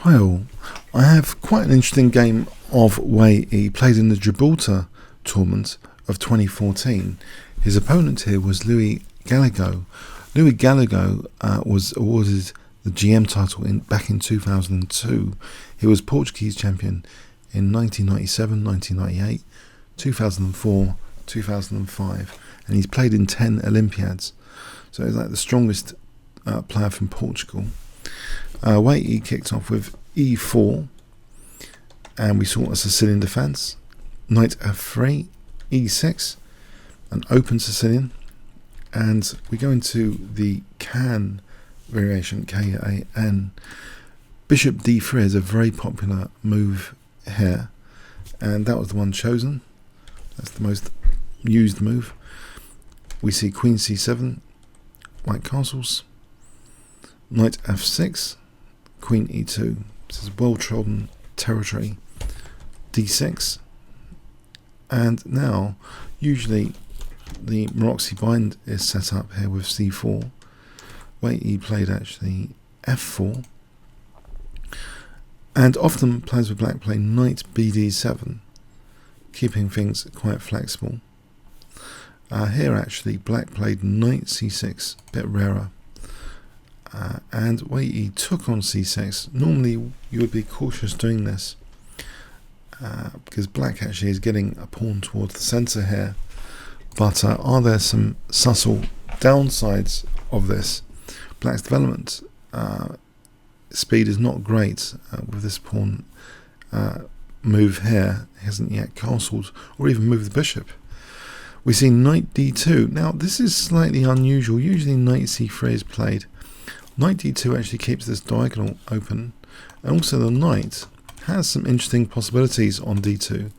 Hi all, I have quite an interesting game of Wei Yi played in the Gibraltar tournament of 2014. His opponent here was Louis Galego. Louis Galego was awarded the GM title back in 2002. He was Portuguese champion in 1997, 1998, 2004, 2005, and he's played in 10 Olympiads. So he's like the strongest player from Portugal. Wei Yi kicked off with e4, and we saw a Sicilian defence, knight f3, e6, an open Sicilian, and we go into the can variation, K-A-N. Bishop d3 is a very popular move here, and that was the one chosen. That's the most used move. We see queen c7, white castles, knight f6, queen e2. This is well-trodden territory. d6, and now usually the Nxc4 bind is set up here with c4. Wei Yi played actually f4, and often players with black play knight bd7, keeping things quite flexible. Here actually black played knight c6, a bit rarer. And Wei Yi took on c6. Normally you would be cautious doing this because black actually is getting a pawn towards the centre here. But are there some subtle downsides of this? Black's development speed is not great with this pawn move here. He hasn't yet castled or even moved the bishop. We see knight d2. Now this is slightly unusual. Usually knight c3 is played. Knight d2 actually keeps this diagonal open, and also the knight has some interesting possibilities on d2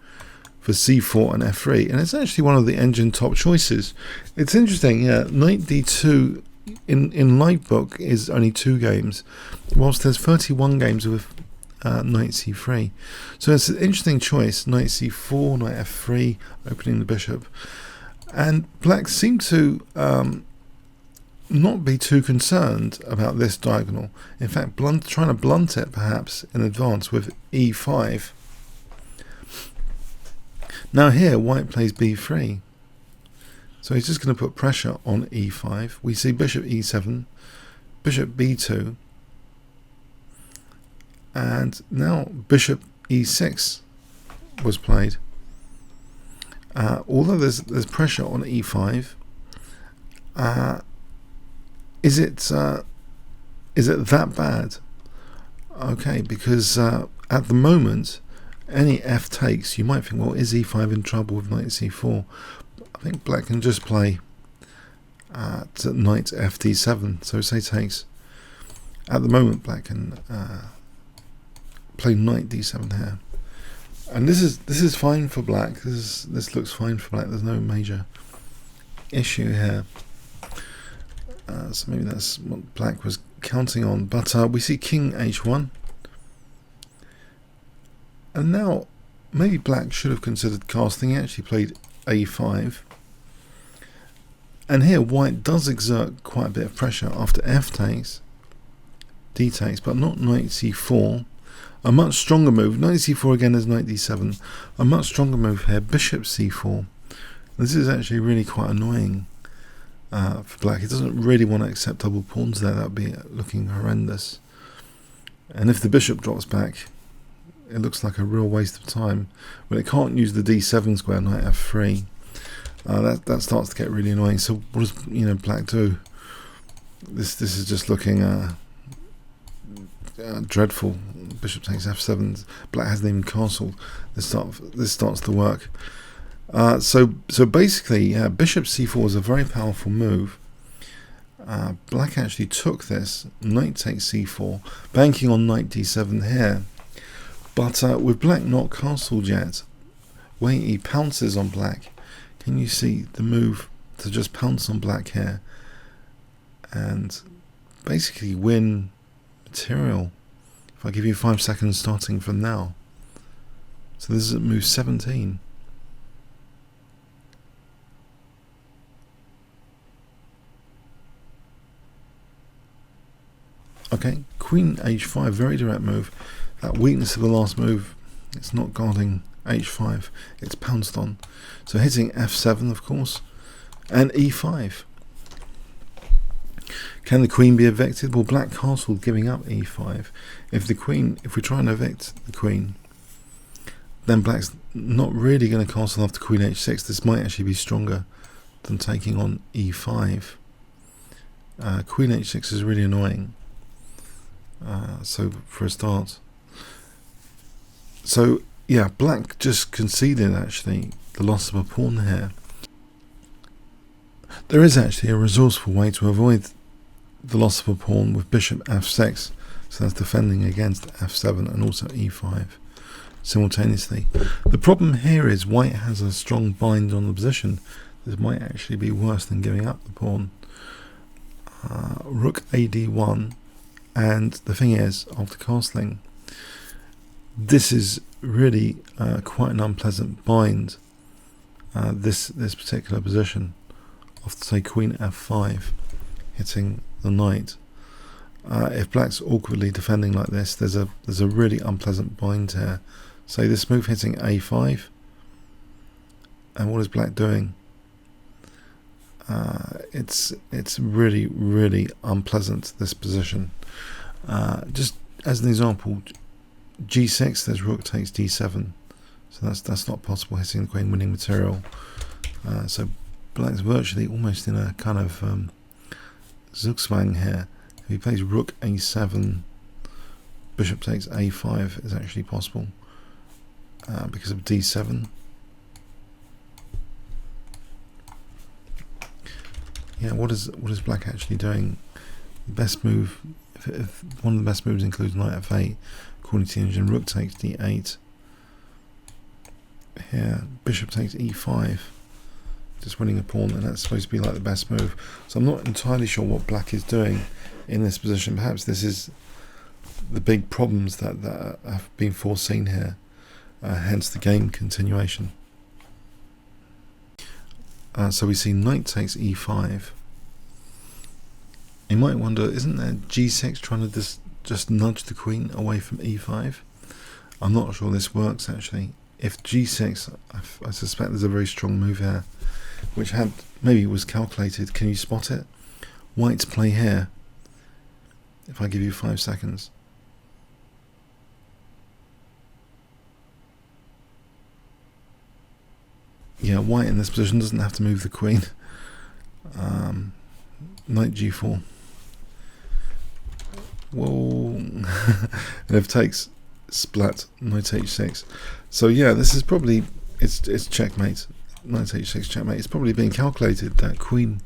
for c4 and f3, and it's actually one of the engine top choices. It's interesting, yeah, knight d2 in live book is only 2 games, whilst there's 31 games with knight c3. So it's an interesting choice, knight c4, knight f3, opening the bishop, and black seem to not be too concerned about this diagonal. In fact, trying to blunt it perhaps in advance with e5. Now here white plays b3, so he's just going to put pressure on e5. We see bishop e7, bishop b2, and now bishop e6 was played. Although there's pressure on e5, is it that bad? Okay, because at the moment, any f takes, you might think, well, is e5 in trouble with knight c4? I think black can just play to knight fd7. So say takes. At the moment, black can play knight d7 here, and this is fine for black. This looks fine for black. There's no major issue here. So maybe that's what black was counting on. But we see king h1. And now maybe black should have considered casting. He actually played a5. And here white does exert quite a bit of pressure after f takes, d takes, but not knight c4. A much stronger move. Knight c4 again is knight d7. A much stronger move here, bishop c4. This is actually really quite annoying. For black, he doesn't really want to accept double pawns there. That would be looking horrendous. And if the bishop drops back, it looks like a real waste of time. But it can't use the d7 square, knight f3. That starts to get really annoying. So what does black do? This is just looking dreadful. Bishop takes f7. Black hasn't even castled. This starts to work. So basically, bishop c4 is a very powerful move. Black actually took this, knight takes c4, banking on knight d7 here. But with black not castled yet, Wei Yi pounces on black. Can you see the move to just pounce on black here and basically win material? If I give you 5 seconds starting from now. So this is at move 17. Okay, queen h5, very direct move. That weakness of the last move, it's not guarding h5, it's pounced on. So hitting f7, of course, and e5. Can the queen be evicted? Well, black castle giving up e5. If we try and evict the queen, then black's not really going to castle after queen h6. This might actually be stronger than taking on e5. Queen h6 is really annoying. So for a start. So yeah, black just conceded actually the loss of a pawn here. There is actually a resourceful way to avoid the loss of a pawn with bishop f6. So that's defending against f7 and also e5 simultaneously. The problem here is white has a strong bind on the position. This might actually be worse than giving up the pawn. Rook ad1, and the thing is, after castling, this is really quite an unpleasant bind. This particular position of, say, queen f5 hitting the knight. If black's awkwardly defending like this, there's a really unpleasant bind here. Say this move hitting a5, and what is black doing? It's really unpleasant, this position. Just as an example, g6, there's rook takes d7, so that's not possible, hitting the queen, winning material. So black's virtually almost in a kind of zugzwang here. If he plays rook a7, bishop takes a5 is actually possible because of d7. Yeah, what is black actually doing? Best move, if one of the best moves includes knight f8, according to the engine, rook takes d8. Here, bishop takes e5, just winning a pawn, and that's supposed to be like the best move. So I'm not entirely sure what black is doing in this position. Perhaps this is the big problems that have been foreseen here, hence the game continuation. So we see knight takes e5. You might wonder, isn't there g6 trying to just nudge the queen away from e5? I'm not sure this works actually. If g6, I suspect there's a very strong move here, which maybe was calculated. Can you spot it? White's play here. If I give you 5 seconds. Yeah, white in this position doesn't have to move the queen. Knight g4. Whoa. And if takes, splat, knight h6. So yeah, this is probably, it's checkmate. Knight h6 checkmate. It's probably being calculated that queen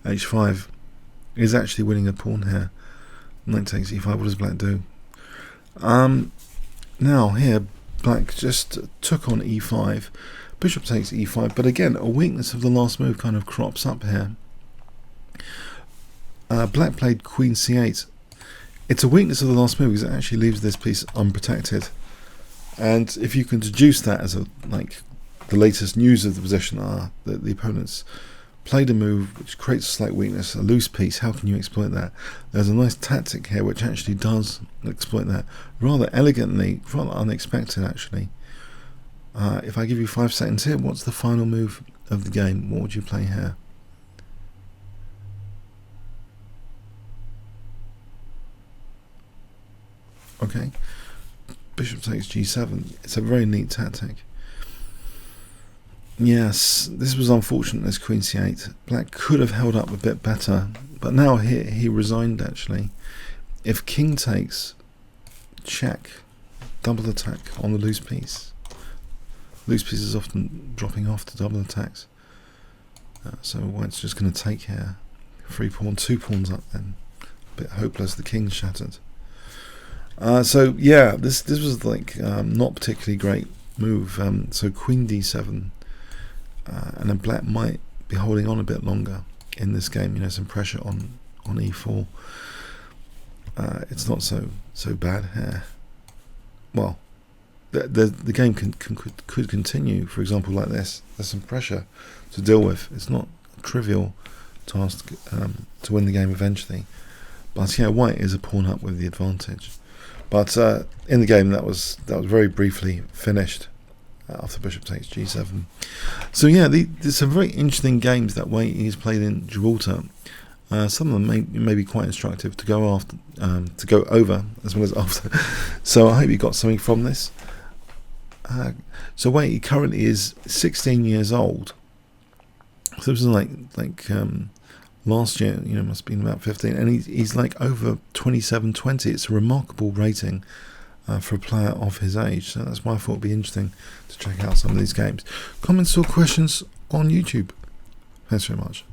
h5 is actually winning a pawn here. Knight takes e5. What does black do? Now here, black just took on e5. Bishop takes e5, but again, a weakness of the last move kind of crops up here. Black played queen c8. It's a weakness of the last move because it actually leaves this piece unprotected. And if you can deduce that as like the latest news of the position are that the opponents played a move which creates a slight weakness, a loose piece, how can you exploit that? There's a nice tactic here which actually does exploit that rather elegantly, rather unexpected actually. If I give you 5 seconds here, what's the final move of the game? What would you play here? Okay, bishop takes g7. It's a very neat tactic. Yes, this was unfortunate, this queen c8. Black could have held up a bit better, but now he resigned actually. If king takes, check, double attack on the loose piece. Loose piece is often dropping off to double attacks. So white's just going to take here. 3 pawn, 2 pawns up then. A bit hopeless, the king's shattered. So yeah, this was like not particularly great move. So queen d7, and then black might be holding on a bit longer in this game. You know, some pressure on e4. It's not so bad here. Well, the game could continue. For example, like this. There's some pressure to deal with. It's not a trivial task to win the game eventually. But yeah, white is a pawn up with the advantage. But in the game, that was very briefly finished after bishop takes g7. So yeah, there's some very interesting games that Wei Yi has played in Gibraltar. Some of them may be quite instructive to go after, to go over as well as after. So I hope you got something from this. So Wei Yi currently is 16 years old. So this was like last year, you know, must have been about 15, and he's like over 27-20. It's a remarkable rating for a player of his age. So that's why I thought it'd be interesting to check out some of these games. Comments or questions on YouTube. Thanks very much.